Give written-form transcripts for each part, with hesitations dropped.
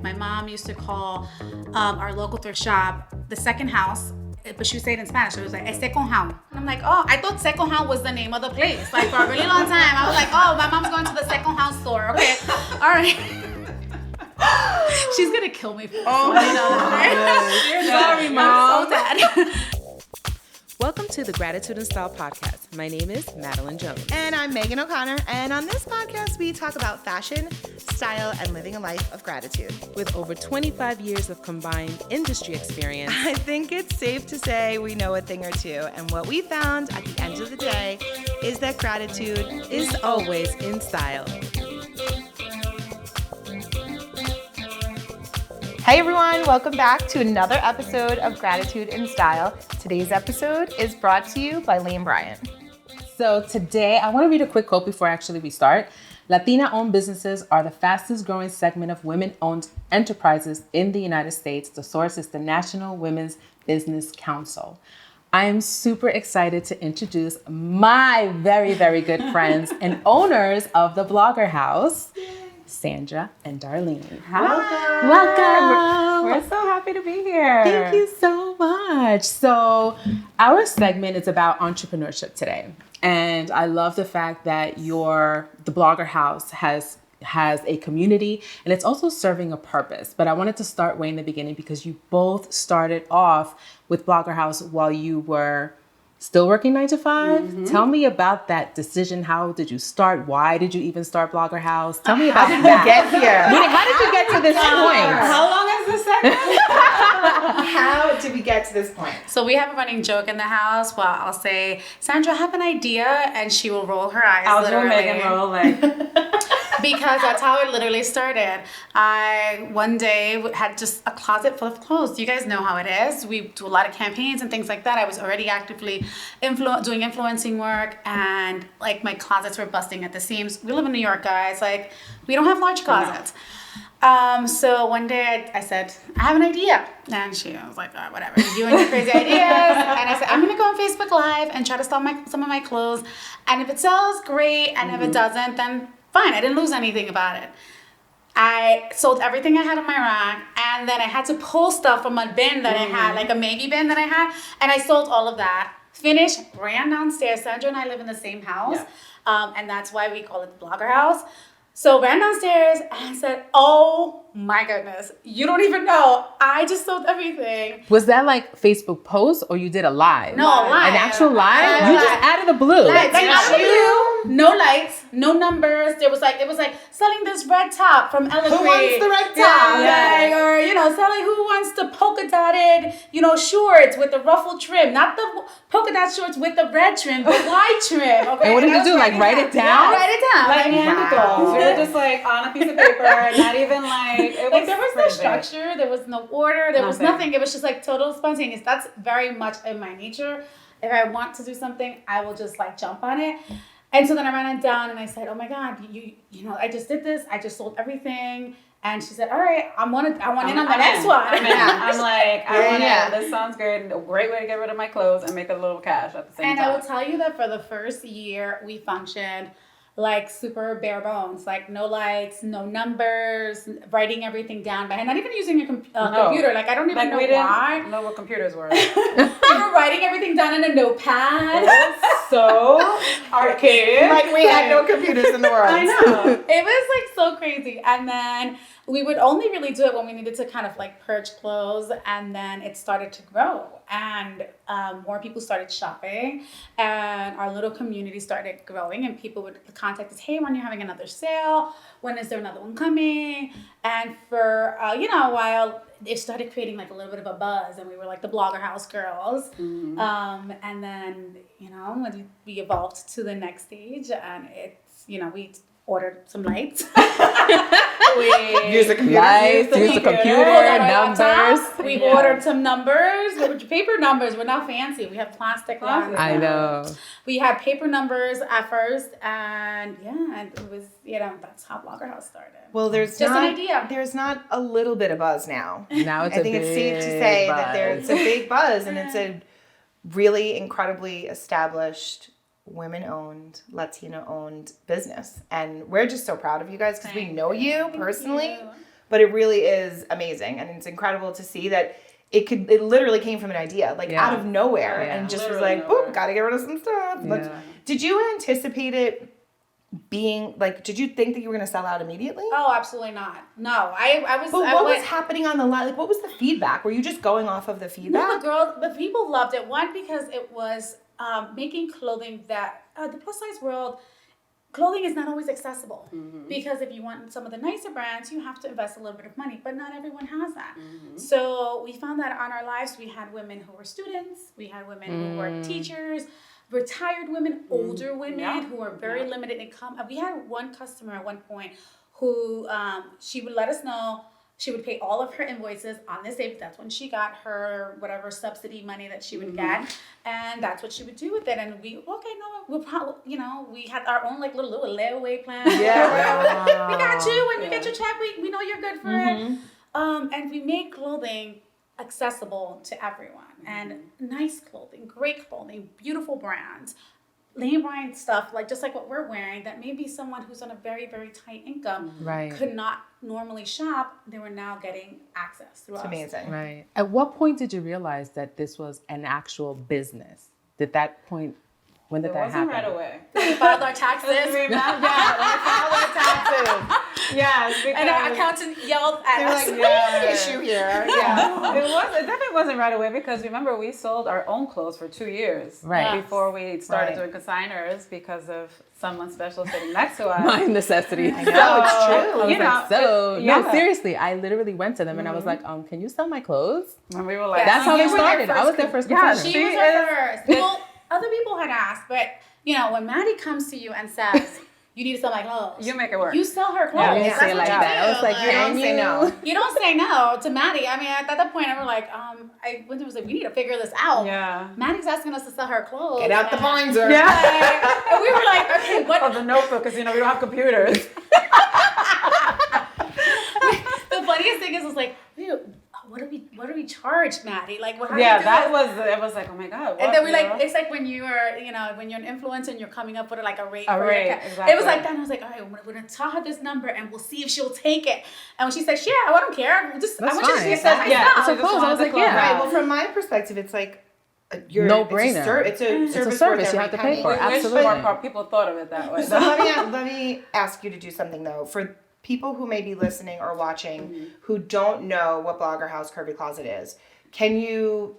Like my mom used to call our local thrift shop the second house, but she would say it in Spanish. It was like, second house. And I'm like, oh, I thought second house was the name of the place. Like for a really long time. I was like, oh, my mom's going to the second house store. Okay, all right. She's gonna kill me for this. Oh my God. You're sorry, Mom. I'm so dead. Welcome to the Gratitude and Style podcast. My name is Madeline Jones. And I'm Megan O'Connor. And on this podcast, we talk about fashion, style, and living a life of gratitude. With over 25 years of combined industry experience, I think it's safe to say we know a thing or two. And what we found at the end of the day is that gratitude is always in style. Hey everyone, welcome back to another episode of Gratitude in Style. Today's episode is brought to you by Liam Bryant. So today, I want to read a quick quote before actually we start. Latina-owned businesses are the fastest growing segment of women-owned enterprises in the United States. The source is the National Women's Business Council. I am super excited to introduce my very, very good friends and owners of the Blogger House, Sandra and Darlene. Hi. Welcome. We're so happy to be here. Thank you so much. So our segment is about entrepreneurship today. And I love the fact that the Blogger House has a community and it's also serving a purpose. But I wanted to start way in the beginning because you both started off with Blogger House while you were still working 9 to 5? Mm-hmm. Tell me about that decision. How did you start? Why did you even start Blogger House? Tell me about that. Get here. How did you get to this point? How long is this segment? How did we get to this point? So we have a running joke in the house. Well, I'll say, Sandra, I have an idea, and she will roll her eyes. I'll do Megan roll like. Because that's how it literally started. I one day had just a closet full of clothes. You guys know how it is. We do a lot of campaigns and things like that. I was already actively doing influencing work, and like my closets were busting at the seams. We live in New York, guys. Like we don't have large closets. So one day I said, I have an idea. And she was like, oh, whatever, you and your crazy ideas. And I said, I'm going to go on Facebook Live and try to sell some of my clothes. And if it sells, great. And if it doesn't, then fine. I didn't lose anything about it. I sold everything I had on my rack. And then I had to pull stuff from a bin that I had, like a Maggie bin that I had. And I sold all of that. Finished, ran downstairs. Sandra and I live in the same house. Yeah. And that's why we call it the Blogger House. So ran downstairs and said, oh my goodness, you don't even know. I just sold everything. Was that like Facebook post or you did a live? No, live. An actual live? You just out of the blue. Like out of the blue, no lights, no numbers. It was like selling this red top from Ella Who wants the red top? Yeah. Or, selling who wants the polka dotted, shorts with the ruffled trim. Not the polka dot shorts with the red trim, the white trim. Okay? And what did you do? Like write it down? Yeah, write it down. Like Neanderthals. We were just like on a piece of paper, not even like, it was there was no structure, there was no order, there was nothing. It was just like total spontaneous. That's very much in my nature. If I want to do something, I will just like jump on it. And so then I ran it down and I said, oh my God, I just did this. I just sold everything. And she said, all right, I want in on the next one. I'm like, this sounds great. A great way to get rid of my clothes and make a little cash at the same time. And I will tell you that for the first year, we functioned like super bare bones, like no lights, no numbers, writing everything down by hand, not even using a computer. Like I don't even know why. We didn't know what computers were. We were writing everything down in a notepad. So archaic. Like we had no computers in the world. I know. It was like so crazy. And then we would only really do it when we needed to kind of like purge clothes, and then it started to grow, and more people started shopping, and our little community started growing, and people would contact us, hey, when you're having another sale, when is there another one coming? And for a while, it started creating like a little bit of a buzz, and we were like the Blogger House girls. Mm-hmm. And then we evolved to the next stage, and it's we ordered some lights. We use a computer. Numbers. We ordered some numbers. Paper numbers. We're not fancy. We have plastic ones. I know. We had paper numbers at first, and it was that's how Blogger House started. Well, there's just an idea. There's not a little bit of buzz now. Now it's I think it's safe to say that it's a big buzz, and it's a really incredibly established women-owned, Latina-owned business. And we're just so proud of you guys because we know you personally. but it really is amazing. And it's incredible to see that it literally came from an idea, like out of nowhere, and just literally was like, boom, gotta get rid of some stuff. Did you anticipate it being like, did you think that you were going to sell out immediately? Oh, absolutely not. No, I was. But what was happening on the line? Like, what was the feedback? Were you just going off of the feedback? No, the people loved it. One, because it was making clothing that the plus size world. Clothing is not always accessible because if you want some of the nicer brands, you have to invest a little bit of money, but not everyone has that. So we found that on our lives, we had women who were students, we had women who were teachers, retired women, older women who were very limited income. We had one customer at one point who she would let us know she would pay all of her invoices on this day. That's when she got her whatever subsidy money that she would get, and that's what she would do with it. And we'll probably, we had our own like little layaway plan. Yeah, we got you. When you get your check, we know you're good for it. And we make clothing accessible to everyone, and nice clothing, great clothing, beautiful brands. Lane brand stuff, like just like what we're wearing, that maybe someone who's on a very, very tight income could not normally shop, they were now getting access through us. Amazing. Right. At what point did you realize that this was an actual business? Did that point, when did that happen? It wasn't right away. We filed our taxes. We filed our taxes. Yes, and our accountant yelled at us. Like, what's the issue here? Yeah. It definitely wasn't right away because remember we sold our own clothes for 2 years before we started doing consigners because of someone special sitting next to us. My necessity. I know, it's true. I was no, seriously, I literally went to them and I was like, can you sell my clothes? And we were like, that's how they started. I was their first customer. She was our first. Well, other people had asked, but when Maddy comes to you and says, you need to sell my clothes. You make it work. You sell her clothes. Yeah, you say it like that. I was like, you don't say no. You don't say no to Maddy. I mean, at that point, I was like, when it was like, we need to figure this out. Yeah. Maddy's asking us to sell her clothes. Get out the binder. Yeah. And we were like, okay, what? Oh, the notebook, because we don't have computers. The funniest thing is like, what do we charge, Maddy? Like, what? It was like, oh my god. What, and then we it's like when you are, when you're an influencer and you're coming up with like a rate. Exactly. It was like that. And I was like, all right, we're gonna tell her this number and we'll see if she'll take it. And when she said, yeah, I don't care. I want you to say it's a clothes. I was like, yeah. Right. Well, from my perspective, it's like no brainer. It's a service you have to pay for. Absolutely. More people thought of it that way. So let me ask you to do something though. For people who may be listening or watching who don't know what Blogger House Curvy Closet is, can you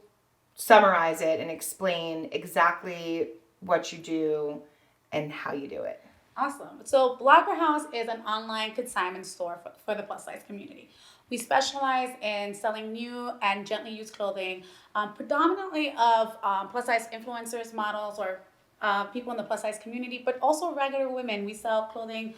summarize it and explain exactly what you do and how you do it? Awesome. So Blogger House is an online consignment store for the plus size community. We specialize in selling new and gently used clothing, predominantly of plus size influencers, models, or people in the plus size community, but also regular women. We sell clothing.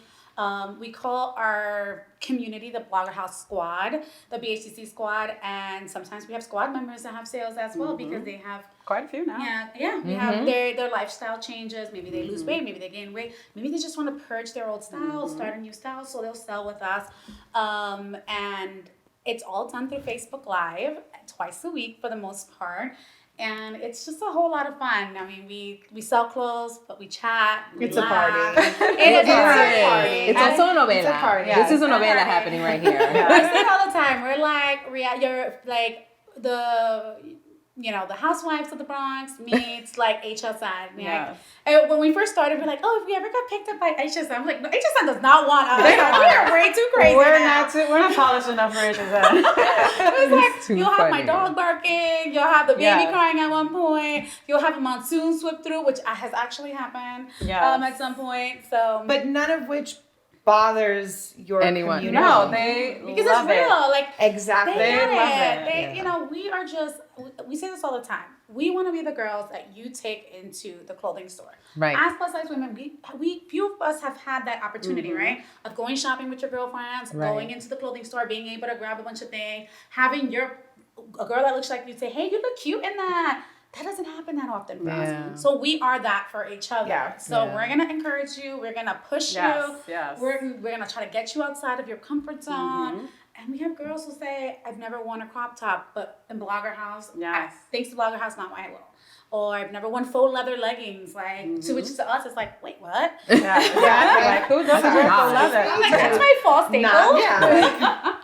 We call our community the Blogger House Squad, the BHCC Squad, and sometimes we have squad members that have sales as well because they have quite a few now. Yeah, we have their lifestyle changes. Maybe they lose weight, maybe they gain weight, maybe they just want to purge their old style, start a new style, so they'll sell with us. And it's all done through Facebook Live twice a week for the most part. And it's just a whole lot of fun. I mean, we sell clothes, but we chat. It's a party. It's a party. It's also a novela. It's a party. This is a novela happening right here. I say it all the time. We're like, you're like the housewives of the Bronx meets like HSN. Yeah. And when we first started, we're like, if we ever got picked up by HSN, I'm like, no, HSN does not want us. We are way too crazy. We're not polished enough for HSN. It was like, you'll have my dog barking, you'll have the baby crying at one point, you'll have a monsoon sweep through, which has actually happened at some point. So, but none of which bothers your community. No, because it's real. Like exactly, they love it. We say this all the time. We want to be the girls that you take into the clothing store. Right. As plus size women, we few of us have had that opportunity, right? Of going shopping with your girlfriends, going into the clothing store, being able to grab a bunch of things, having a girl that looks like you say, "Hey, you look cute in that." That doesn't happen that often for us. So we are that for each other. Yeah. So we're going to encourage you. We're going to push you. Yes. We're going to try to get you outside of your comfort zone. And we have girls who say, I've never worn a crop top, but in Blogger House, Yes. thanks to Blogger House, now I will. Or I've never worn faux leather leggings, like, to which to us, it's like, wait, what? Yeah. Like, who doesn't wear faux leather? I'm like, that's my fall staple. Yeah.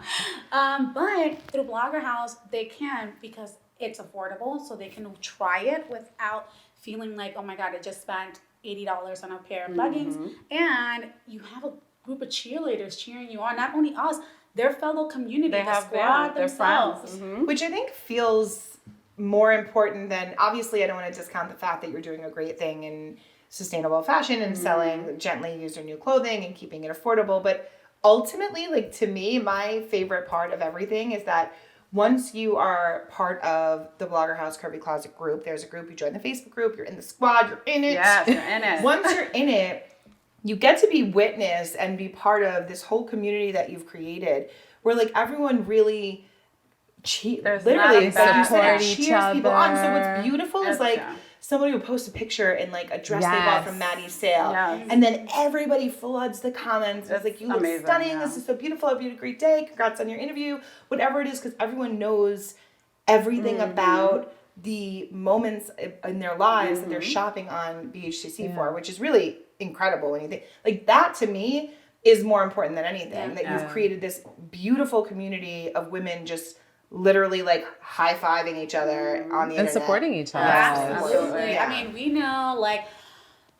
But through Blogger House, they can, because it's affordable, so they can try it without feeling like, oh my God, I just spent $80 on a pair of leggings. And you have a group of cheerleaders cheering you on, not only us, their fellow community, They the have squad their themselves. friends. Which I think feels more important than, obviously I don't want to discount the fact that you're doing a great thing in sustainable fashion and selling gently used or new clothing and keeping it affordable. But ultimately, like, to me, my favorite part of everything is that once you are part of the Blogger House Curvy Closet group, there's a group, you join the Facebook group, you're in the squad, you're in it. Yes, you're in it. Once you're in it, you get to be witness and be part of this whole community that you've created where, like, everyone really There's literally not a bad- support each cheers people on. So other. what's beautiful is, like, Yeah. somebody will post a picture in, like, a dress they bought Yes. from Maddy's sale. Yes. And then everybody floods the comments. It's like, you look amazing, stunning. yeah. This is so beautiful. I hope you had a great day. Congrats on your interview. Whatever it is, because everyone knows everything about the moments in their lives that they're shopping on BHCC for, which is really incredible when you think, like, that to me is more important than anything, that you've created this beautiful community of women just literally, like, high-fiving each other on the And internet. supporting each other. Absolutely. Yeah. I mean, we know, like,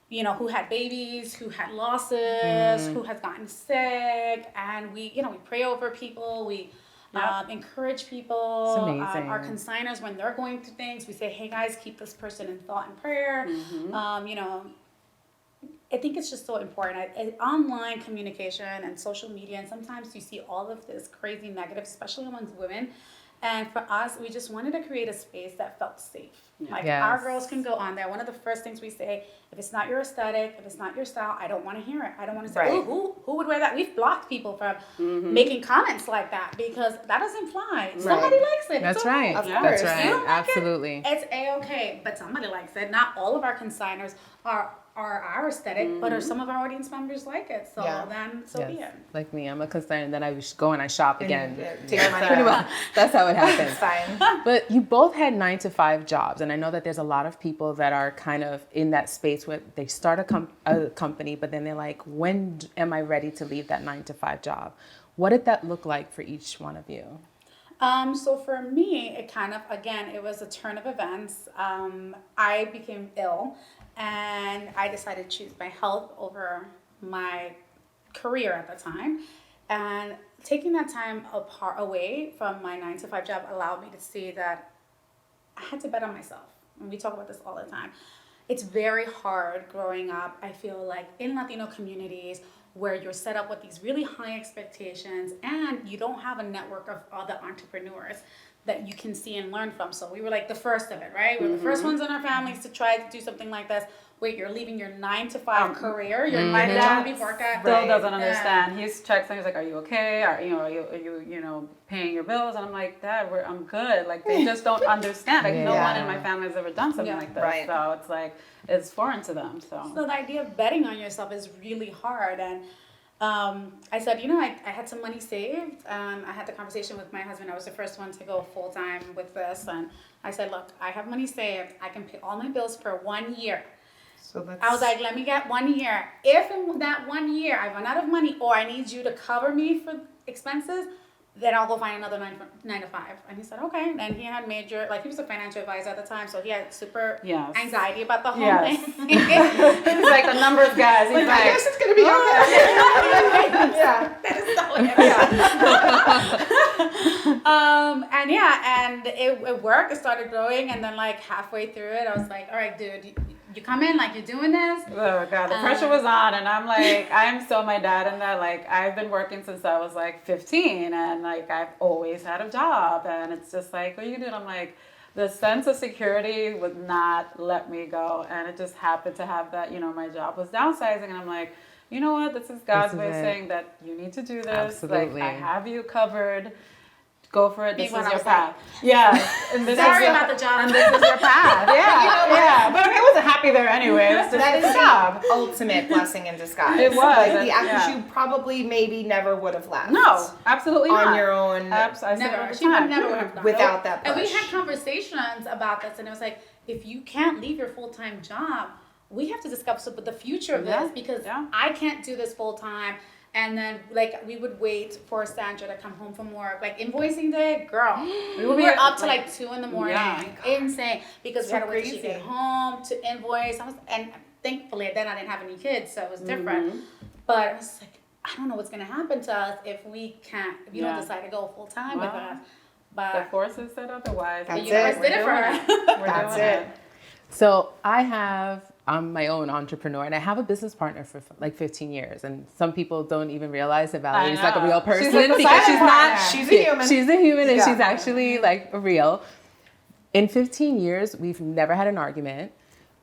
you know, who had babies, who had losses, who has gotten sick, and we, you know, we pray over people. We encourage people. It's amazing. Our consigners, when they're going through things, we say, hey guys, keep this person in thought and prayer. You know, I think it's just so important. Online communication and social media, and sometimes you see all of this crazy negative, especially amongst women. And for us, we just wanted to create a space that felt safe. Like, Yes. our girls can go on there. One of the first things we say, if it's not your aesthetic, if it's not your style, I don't want to hear it. I don't want to say, Right. oh, who would wear that? We've blocked people from making comments like that because that doesn't fly. Somebody likes it. That's It's okay. right. Of That's course. right. You don't like Absolutely. it, it's A-okay, but somebody likes it. Not all of our consigners are our aesthetic, but some of our audience members like it. So Yeah. then, so be it. Like me, I'm a consignor, and then I go and I shop again. Take your money Pretty back. much. That's how it happens. It's fine. But you both had 9-to-5 jobs, and I know that there's a lot of people that are kind of in that space where they start a company, but then they're like, when am I ready to leave that 9-to-5 job? What did that look like for each one of you? So for me, it kind of, again, it was a turn of events. I became ill, and I decided to choose my health over my career at the time. And taking that time away from my 9-to-5 job allowed me to see that I had to bet on myself. And we talk about this all the time. It's very hard growing up, I feel like, in Latino communities where you're set up with these really high expectations and you don't have a network of other entrepreneurs that you can see and learn from. So we were like the first of it, right? We're the first ones in our families to try to do something like this. Wait, you're leaving your 9-to-5 career, your job you've worked at. Still doesn't understand. He checks and he's like, "Are you okay? Are you paying your bills?" And I'm like, "Dad, I'm good." Like, they just don't understand. Like, no one in my family has ever done something like this. Right. So it's like, it's foreign to them. So the idea of betting on yourself is really hard. And I said, I had some money saved. I had the conversation with my husband. I was the first one to go full time with this. And I said, look, I have money saved. I can pay all my bills for 1 year. So that's... I was like, let me get 1 year. If in that 1 year I run out of money or I need you to cover me for expenses, then I'll go find another 9 to 5. And he said, okay. And he had he was a financial advisor at the time, so he had super anxiety about the whole thing. He's like the number of guys. He's I like, guess it's going to be okay. Yeah. That is so and it worked. It started growing, and then like halfway through it, I was like, all right, dude, you come in, like, you're doing this. Oh God, the pressure was on, and I'm like, I'm so my dad in that. Like, I've been working since I was like 15, and like I've always had a job, and it's just like, what are you gonna do? And I'm like, the sense of security would not let me go, and it just happened to have that. My job was downsizing, and I'm like, you know what? This is God's way of saying that you need to do this. Absolutely. Like, I have you covered. go for it. This is Meanwhile, I your was like, path. Yeah. And this Sorry is your, about the job. And this is your path. Yeah. But I mean, I wasn't happy there anyway. It was just That a is job. the ultimate blessing in disguise. It was, Like the yeah. act you probably maybe never would have left. No, absolutely not. On your own. I said it all Never. the She would time. never have done Without that And we push. had conversations about this, and it was like, if you can't leave your full-time job, we have to discuss the future of Yeah. this, because Yeah. I can't do this full-time. And then, like, we would wait for Sandra to come home from work. Like, invoicing day, girl, we would be were at, up to like, like 2 in the morning. yeah. Insane. Because we So had to wait till she crazy. get home to invoice. And thankfully, then I didn't have any kids, so it was different. But I was like, I don't know what's going to happen to us if we Yeah. don't decide to go full-time with Well, us. The But forces said otherwise. That's the universe it. did it for We're her. doing it. We're That's doing it. So I'm my own entrepreneur, and I have a business partner for like 15 years. And some people don't even realize that Valerie's I like a know. real She's person like the because silent she's not. partner. She's a human. She's a human, and Yeah. she's actually like real. In 15 years, we've never had an argument.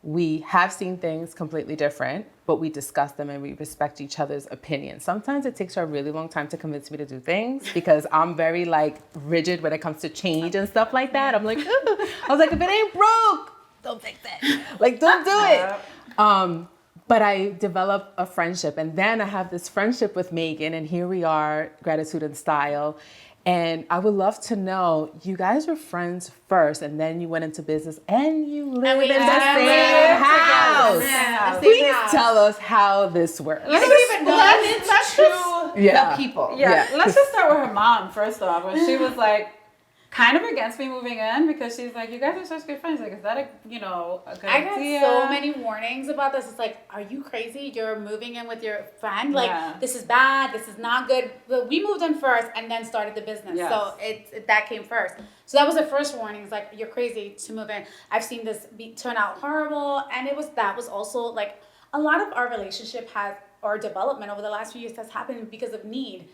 We have seen things completely different, but we discuss them and we respect each other's opinions. Sometimes it takes her a really long time to convince me to do things because I'm very like rigid when it comes to change and stuff like that. I'm like, "Ooh." I was like, if it ain't broke, don't fix it. Like, don't do it. But I developed a friendship, and then I have this friendship with Meaghan, and here we are, Gratitude and Style. And I would love to know, you guys were friends first, and then you went into business, and you live we in the live same together. house. Yeah, the same Please house. tell us how this works. I don't even know. Let's to Yeah. the people. Yeah, Yeah. let's just start with her mom first off. When she was like kind of against me moving in because she's like, you guys are such good friends. Like, is that a good I got idea? so many warnings about this. It's like, are you crazy? You're moving in with your friend. Like, Yeah. this is bad. This is not good. But we moved in first and then started the business. Yes. So that came first. So that was the first warning. It's like, you're crazy to move in. I've seen this turn out horrible. And that was also like a lot of our relationship our development over the last few years has happened because of need.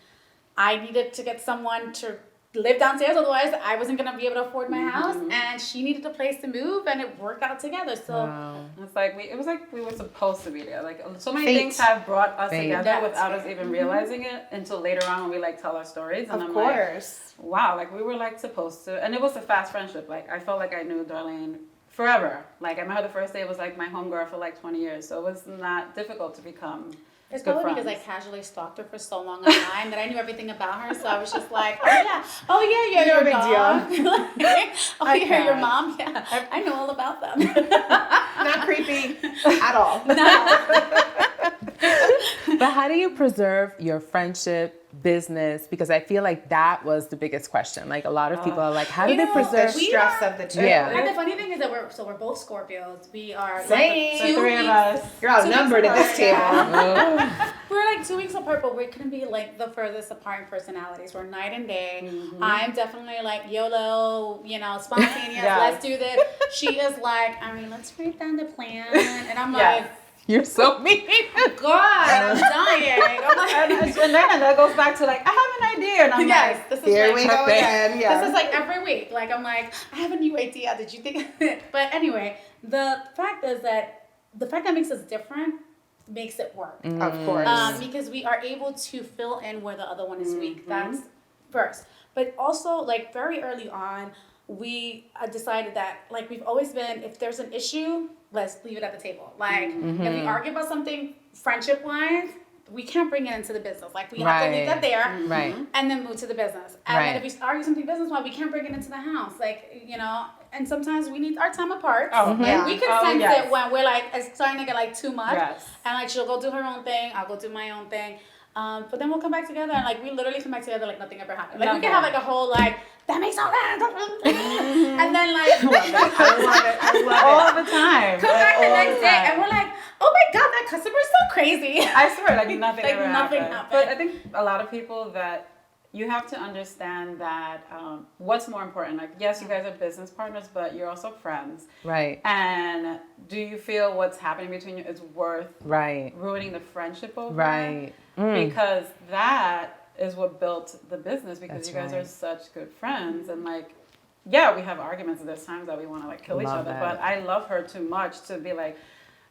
I needed to get someone to live downstairs, otherwise I wasn't gonna be able to afford my house, and she needed a place to move, and it worked out together. So It's like it was like we were supposed to be there. Like so many Fate. things have brought us Fate. together That's without us fair. even realizing it until later on when we like tell our stories. And Of I'm like, course. wow, like we were like supposed to, and it was a fast friendship. Like I felt like I knew Darlene forever. Like I met her the first day. It was like my homegirl for like 20 years. So it was not difficult to become. it's good probably because I friends. casually stalked her for so long online that I knew everything about her. So I was just like, oh yeah, No your big dog. oh I yeah, your can't. mom. Yeah, I know all about them. Not creepy at all. But how do you preserve your friendship, business? Because I feel like that was the biggest question. Like a lot of people are like, how do You they know, The preserve? stress of the two. Yeah. And the funny thing is that we're both Scorpios. We are Same. like The three of us. You're outnumbered at this table. We're like 2 weeks apart, but we couldn't be like the furthest apart in personalities. We're night and day. I'm definitely like YOLO, spontaneous. Yes. Let's do this. She is like, I mean, let's write down the plan, and I'm Yes. like, You're so mean. God, I'm dying. I'm like, And then that goes back to like I have an idea, and I'm yes, like, this is Here like, we go again. Yeah. This is like every week. Like I'm like, I have a new idea. Did you think? But anyway, the fact is that the fact that makes us different makes it work. Of course. Because we are able to fill in where the other one is weak. That's first. But also, like very early on, we decided that like we've always been, if there's an issue, let's leave it at the table. Like if we argue about something friendship-wise, we can't bring it into the business. Like we have to leave that there, Right. and then move to the business. And Right. then if we argue something business-wise, we can't bring it into the house. Like and sometimes we need our time apart. Oh, And yeah. we can Oh, sense yes. it when we're like it's starting to get like too much. Yes. And like she'll go do her own thing, I'll go do my own thing. But then we'll come back together and like we literally come back together like nothing ever happened. Like we can have like a whole like that makes no sense. And then like I love it all the time. come back the All next day time. and we're like, oh my god, that customer is so crazy. I swear, like nothing Like, ever nothing happened. happened. But I think a lot of people that you have to understand that what's more important. Like, yes, you guys are business partners, but you're also friends. Right. And do you feel what's happening between you is worth Right. ruining the friendship over? Right. Because that is what built the business. Because That's you guys right. are such good friends, and like, yeah, we have arguments, and there's times that we want to like kill each Love other. that. But I love her too much to be like,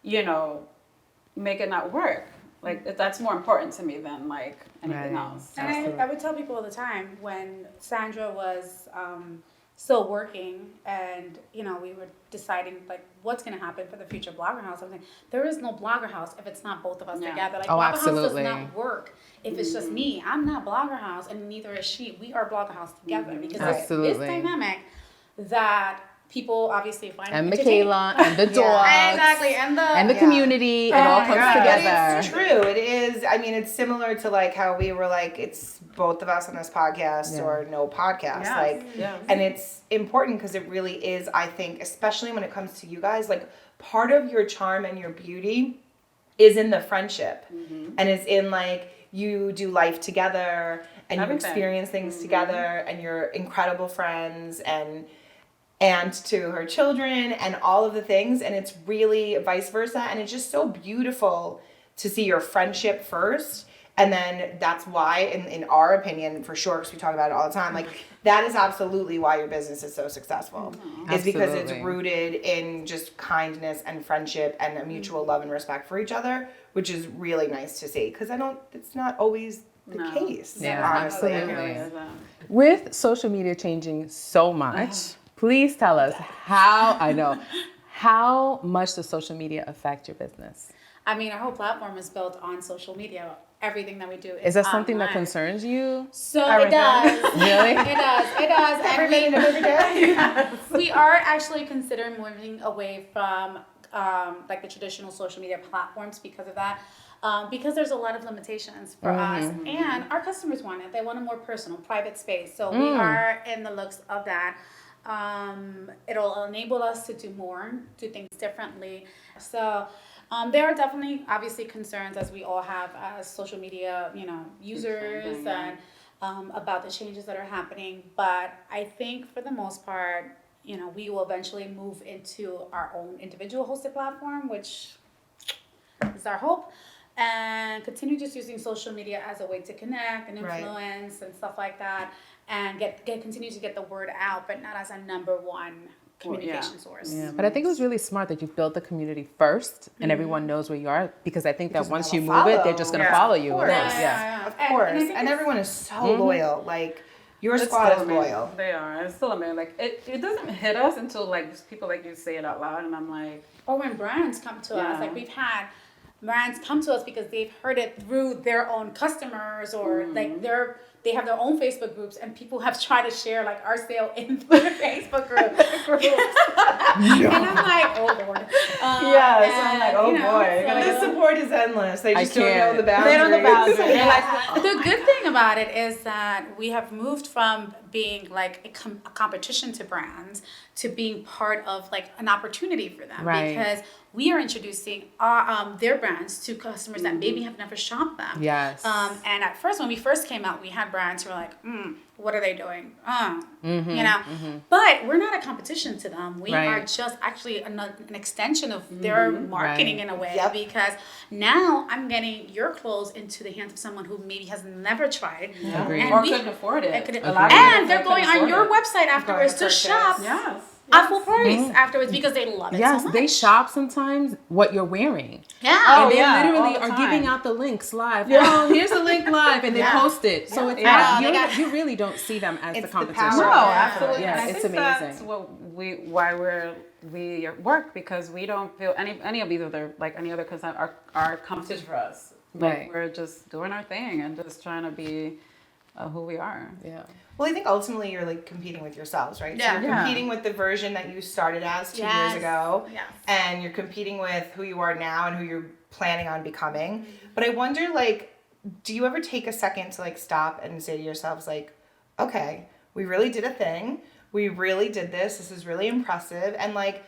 make it not work. Like that's more important to me than like anything Right. else. And I would tell people all the time when Sandra was still working and, you know, we were deciding like what's going to happen for the future Blogger House. I was like, there is no Blogger House if it's not both of us together. Like Blogger absolutely. House does not work if it's just me. I'm not Blogger House and neither is she. We are Blogger House together because it's this dynamic that people obviously find And entertaining. Michaela and the dogs. Exactly. And the community, it all comes together. But it's true. It is. I mean, it's similar to like how we were like, it's both of us on this podcast or no podcast. And it's important because it really is, I think, especially when it comes to you guys, like part of your charm and your beauty is in the friendship and is in like you do life together and you experience things together and you're incredible friends and to her children and all of the things, and it's really vice versa, and it's just so beautiful to see your friendship first, and then that's why in our opinion, for sure, because we talk about it all the time, like that is absolutely why your business is so successful, is because it's rooted in just kindness and friendship and a mutual love and respect for each other, which is really nice to see, because it's not always the case. Honestly. Absolutely. With social media changing so much, please tell us how much does social media affect your business? I mean, our whole platform is built on social media. Everything that we do Is that something that online. concerns you? So it does. Really? It does. Every minute of every day. We are actually considering moving away from like the traditional social media platforms because of that. Because there's a lot of limitations for us, and our customers want it. They want a more personal, private space. So we are in the looks of that. It'll enable us to do more, do things differently. So there are definitely, obviously, concerns as we all have as social media, users and about the changes that are happening. But I think for the most part, we will eventually move into our own individual hosted platform, which is our hope. And continue just using social media as a way to connect and influence and stuff like that, and continue to get the word out, but not as a number one communication source. Yeah, but I think it was really smart that you built the community first and everyone knows where you are, because I think that once you move it, they're just going to follow you. Of course. And everyone is so loyal. Like your squad is loyal. They are. It's still amazing. Like it doesn't hit us until like just people like you say it out loud, and I'm like, or when brands come to us, like we've had brands come to us because they've heard it through their own customers, or like they have their own Facebook groups, and people have tried to share like our sale in the Facebook groups. And I'm like, oh Lord. so I'm like, oh boy. The support is endless. They just don't know the boundaries. They don't know the boundaries. They're like, the good thing about it is that we have moved from being like a competition to brands to being part of like an opportunity for them, because we are introducing their brands to customers that maybe have never shopped them. Yes. And at first, when we first came out, we had brands who were like, what are they doing? But we're not a competition to them. We are just actually an extension of their marketing in a way, because now I'm getting your clothes into the hands of someone who maybe has never tried. Agreed. or couldn't afford it. And they're going on your website afterwards to shop. At full price afterwards because they love it so much. They shop sometimes what you're wearing. Yeah. And they literally are giving out the links live. Oh, here's the link live, and they post it. So it's not, you really don't see them as the competition. No, absolutely. Yeah, it's amazing. That's why we work, because we don't feel any of these other, like any other content are competition for us. Like we're just doing our thing and just trying to be who we are. Yeah. Well, I think ultimately you're like competing with yourselves, right? So you're competing with the version that you started as 2 years ago, and you're competing with who you are now and who you're planning on becoming. But I wonder, like, do you ever take a second to like stop and say to yourselves, like, okay, we really did a thing. We really did this. This is really impressive. And like,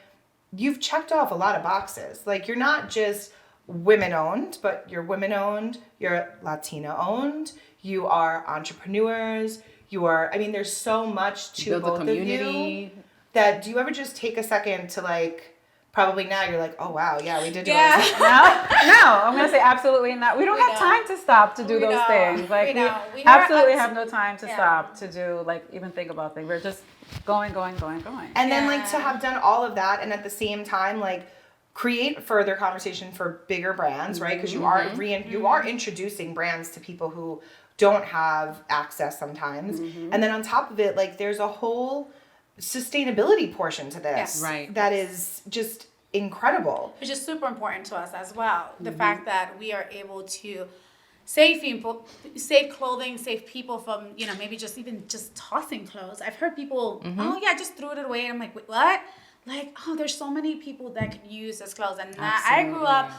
you've checked off a lot of boxes. Like, you're not just women-owned, but you're women-owned, you're Latina-owned, you are entrepreneurs, you are, I mean, there's so much to both of you that, do you ever just take a second to like, probably now you're like, oh wow, yeah, we did do this. No, I'm going to say absolutely not. We don't have time to stop to do those things. Like we absolutely have no time to stop to do, like, even think about things. We're just going. And then like to have done all of that, and at the same time, like, create further conversation for bigger brands, right? Because you are introducing brands to people who don't have access sometimes. And then on top of it, like there's a whole sustainability portion to this that is just incredible. Which is super important to us as well. The fact that we are able to save people, save clothing, save people from, maybe just tossing clothes. I've heard people, oh yeah, I just threw it away. And I'm like, wait, what? Like, oh, there's so many people that could use this clothes. And I grew up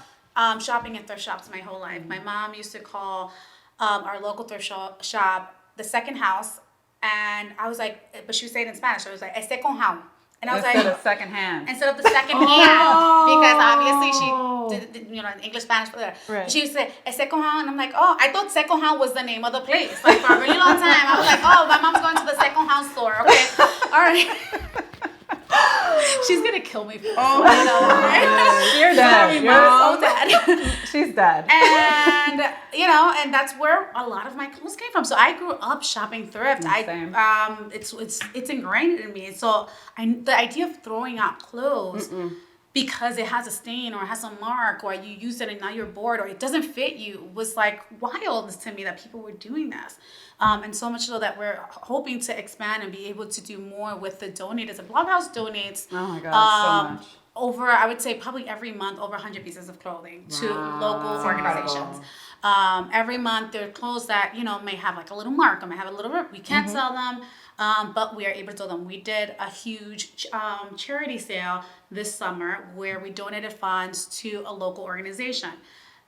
shopping in thrift shops my whole life. My mom used to call our local thrift shop the second house. And I was like, but she would say it in Spanish. I was like, este conjao. And I was instead like, of second hand. Instead of the second hand. Because obviously she did English, Spanish, Right. She would say, este conjao. And I'm like, oh, I thought second hand was the name of the place. Like for a really long time. I was like, oh, my mom's going to the second hand store. Okay. All right. She's gonna kill me for this. Oh my God. You're dead. You're so dead. She's dead. And and that's where a lot of my clothes came from. So I grew up shopping thrift. Same. It's ingrained in me. So the idea of throwing out clothes because it has a stain or it has a mark or you use it and now you're bored or it doesn't fit you was like wild to me that people were doing this. And so much so that we're hoping to expand and be able to do more with the donators. The Blogger House donates Oh my God, so much. over, I would say probably every month, over 100 pieces of clothing to local organizations. Every month there are clothes that, may have like a little mark or may have a little rip. We can't sell them, but we are able to sell them. We did a huge charity sale this summer where we donated funds to a local organization.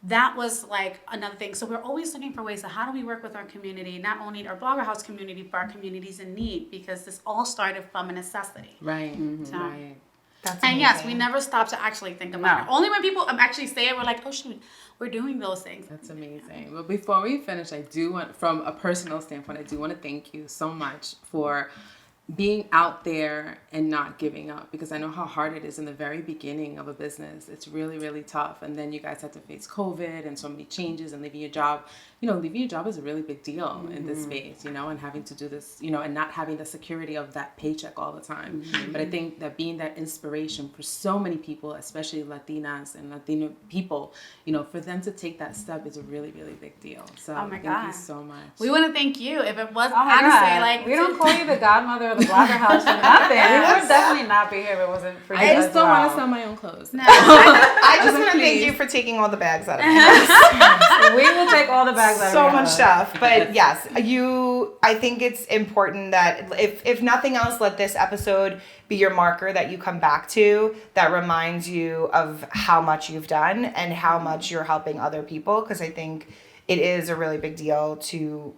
That was like another thing. So we're always looking for ways of how do we work with our community, not only our Blogger House community, but our communities in need, because this all started from a necessity. Right. So, Right. That's and amazing. yes, we never stop to actually think about it. Only when people actually say it, we're like, oh shoot, we're doing those things. That's amazing. But before we finish, I do want, from a personal standpoint, I do want to thank you so much for being out there and not giving up, because I know how hard it is in the very beginning of a business. It's really, really tough. And then you guys had to face COVID and so many changes and leaving your job. Leaving your job is a really big deal in this space, and having to do this, and not having the security of that paycheck all the time. But I think that being that inspiration for so many people, especially Latinas and Latino people, for them to take that step is a really, really big deal. So thank you so much. We want to thank you. If it wasn't, Oh my honestly, God. like we don't call you the godmother of the Blogger House for nothing. We would definitely not be here if it wasn't for you. I just as don't want well. to sell my own clothes. No. I just want to thank you for taking all the bags out of my house. We will take all the bags out of So your much house. stuff. But yes, I think it's important that if nothing else, let this episode be your marker that you come back to, that reminds you of how much you've done and how much you're helping other people. Because I think it is a really big deal to,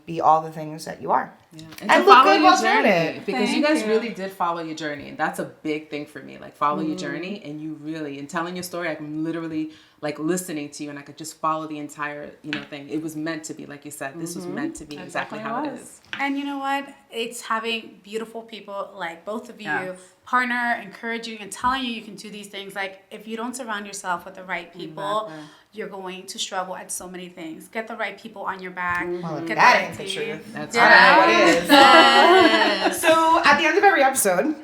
be all the things that you are. Yeah. And to look follow good your while doing journey, it. because you Thank guys you. really did follow your journey, and that's a big thing for me. Like follow your journey, and you really, in telling your story, I'm literally like listening to you, and I could just follow the entire thing. It was meant to be, like you said. This was meant to be exactly how it is. And you know what? It's having beautiful people like both of you Yes. partner, encouraging, and telling you can do these things. Like if you don't surround yourself with the right people, you're going to struggle at so many things. Get the right people on your back. Well, if Get that the ain't right the team. truth. That's I don't know what right. is. So at the end of every episode,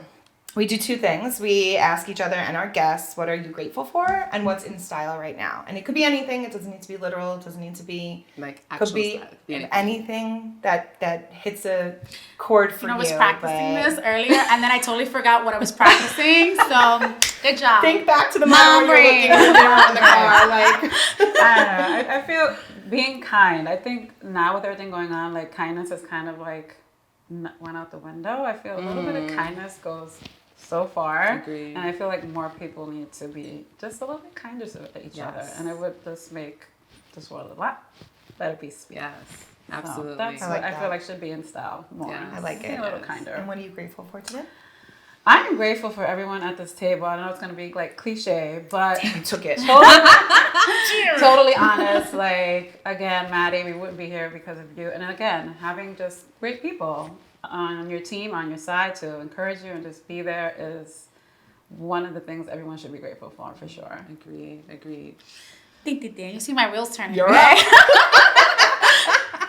we do two things. We ask each other and our guests, what are you grateful for and what's in style right now? And it could be anything. It doesn't need to be literal. It doesn't need to be, Like could be actual stuff. anything that hits a chord for you. I was practicing but this earlier, and then I totally forgot what I was practicing. So good job. Think back to the Mom moment where you're looking in the mirror in the car. Like, I don't know. I feel being kind. I think now with everything going on, like kindness is kind of like went out the window. I feel a little bit of kindness goes so far. Agreed. And I feel like more people need to be just a little bit kinder to each other. Yes. And it would just make this world a lot better piece. Yes, So absolutely. that's I what like I that. feel like should be in style more. Yeah. I like Be it. a little And kinder. what are you grateful for today? I'm grateful for everyone at this table. I know it's going to be like cliche, but You took it. totally honest. Like, again, Maddy, we wouldn't be here because of you. And again, having just great people on your team, on your side to encourage you and just be there is one of the things everyone should be grateful for sure. Agreed. Ding, ding, ding. You see my wheels turning. You're right?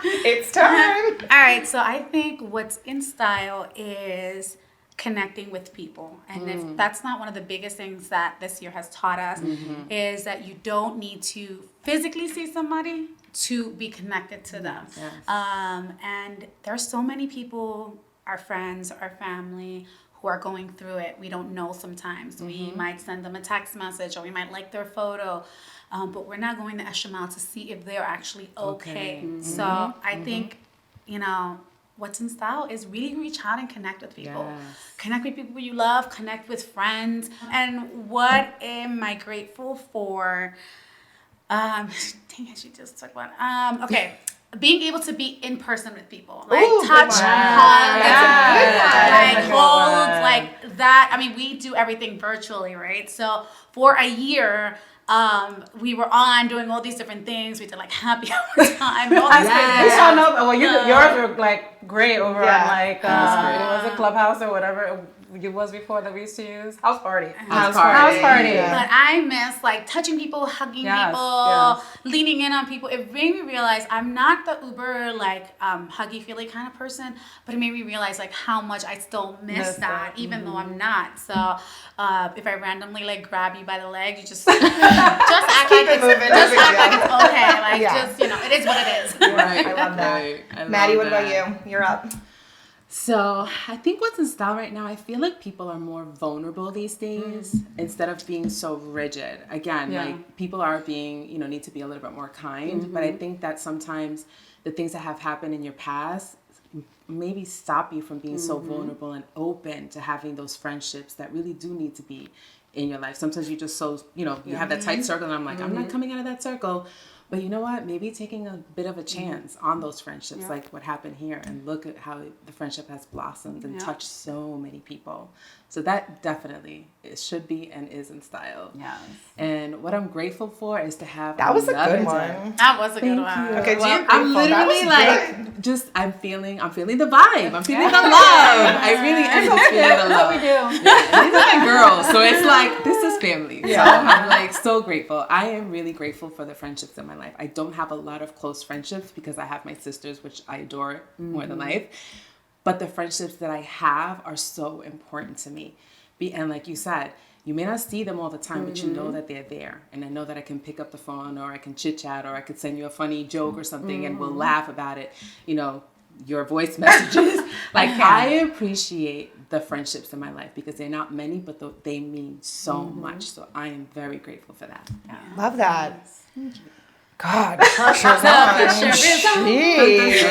It's time. All right, so I think what's in style is connecting with people. And if that's not one of the biggest things that this year has taught us, is that you don't need to physically see somebody to be connected to them. Yes. And there's so many people, our friends, our family, who are going through it. We don't know sometimes. We might send them a text message, or we might like their photo, but we're not going the extra mile to see if they're actually okay. So I think, you know, what's in style is really reach out and connect with people. Yes. Connect with people you love, connect with friends. And what am I grateful for? Dang it, she just took one. Okay. Being able to be in person with people, like Ooh, touch, good one. hug, That's a like hold, like that. I mean, we do everything virtually, right? So for a year, we were on doing all these different things. We did like happy hour time. And all these We things. saw no. Well, yours were like great over on like great. what was it, Clubhouse or whatever it was before that we used to use. House party. House party. Yeah. But I miss like touching people, hugging people, leaning in on people. It made me realize I'm not the uber like huggy feely kind of person, but it made me realize like how much I still miss that, even though I'm not. So if I randomly like grab you by the leg, you just act like it's okay. Like just, you know, it is what it is. Right. I love that. Right. I Maddy, love what about that. you? You're up. So I think what's in style right now, I feel like people are more vulnerable these days instead of being so rigid. Again, like people are being, you know, need to be a little bit more kind. But I think that sometimes the things that have happened in your past maybe stop you from being so vulnerable and open to having those friendships that really do need to be in your life. Sometimes you just you know, you have that tight circle and I'm like, I'm not coming out of that circle. But you know what? Maybe taking a bit of a chance on those friendships, like what happened here, and look at how the friendship has blossomed and touched so many people. So that definitely it should be and is in style. Yes. And what I'm grateful for is to have That was a another good day. one. That was a Thank good one. you. Okay, Well, you're I'm grateful. That literally was like just I'm feeling the vibe. I'm feeling the love. I really am just feeling the love. That's what we do. Yeah, and these are my girls, so it's like this is family. So I'm like so grateful. I am really grateful for the friendships in my life. I don't have a lot of close friendships because I have my sisters, which I adore more than life. But the friendships that I have are so important to me. And like you said, you may not see them all the time, but you know that they're there. And I know that I can pick up the phone, or I can chit chat, or I could send you a funny joke or something and we'll laugh about it. You know, your voice messages. Like I appreciate the friendships in my life because they're not many, but they mean so much. So I am very grateful for that. Love that. God, pressure's on. Jeez.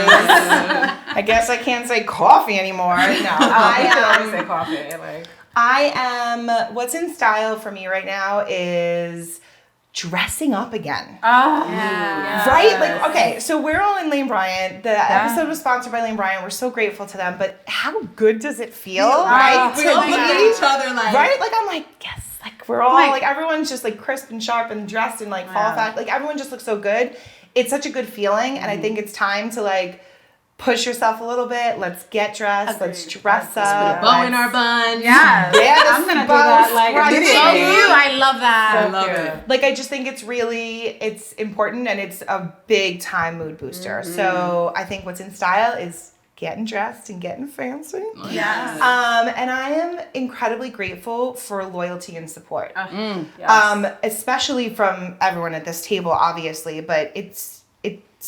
I guess I can't say coffee anymore. No, I say coffee. Like I am. What's in style for me right now is dressing up again. Right? Like, okay, so we're all in Lane Bryant. The episode was sponsored by Lane Bryant. We're so grateful to them. But how good does it feel, right? We all look at each other like, Right? Like, I'm like, yes. Like, we're all, like, everyone's just, like, crisp and sharp and dressed in, like, fall fashion. Like, everyone just looks so good. It's such a good feeling. And I think it's time to, like, push yourself a little bit. Let's get dressed. Let's dress up. Let's put a bow in our bun. yeah, I'm gonna do that. Like I love that. I love it. Like, I just think it's important and it's a big time mood booster. So I think what's in style is getting dressed and getting fancy. Yes. And I am incredibly grateful for loyalty and support. yes. Especially from everyone at this table, obviously, but it's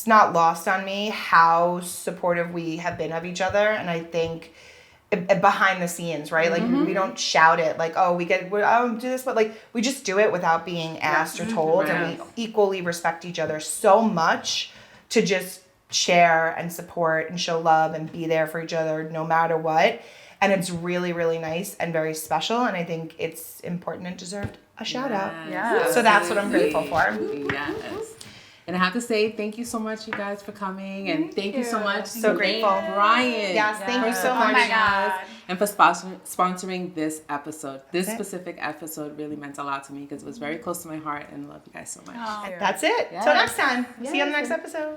not lost on me how supportive we have been of each other. And I think behind the scenes, right? Like we don't shout it like, oh, we do this, but like we just do it without being asked or told. And we equally respect each other so much to just share and support and show love and be there for each other no matter what. And it's really, really nice and very special. And I think it's important and deserved a shout out. Yeah. So that's what I'm grateful for. Yes. And I have to say, thank you so much, you guys, for coming. And thank you so much. So to grateful. Brian. Yes, thank you so Oh much. my God. And for sponsoring this episode. This specific episode really meant a lot to me because it was very close to my heart, and I love you guys so much. That's it. Yes. Till next time. See you on the next episode.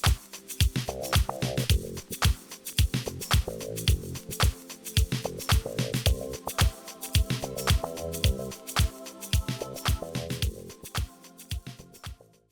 Bye.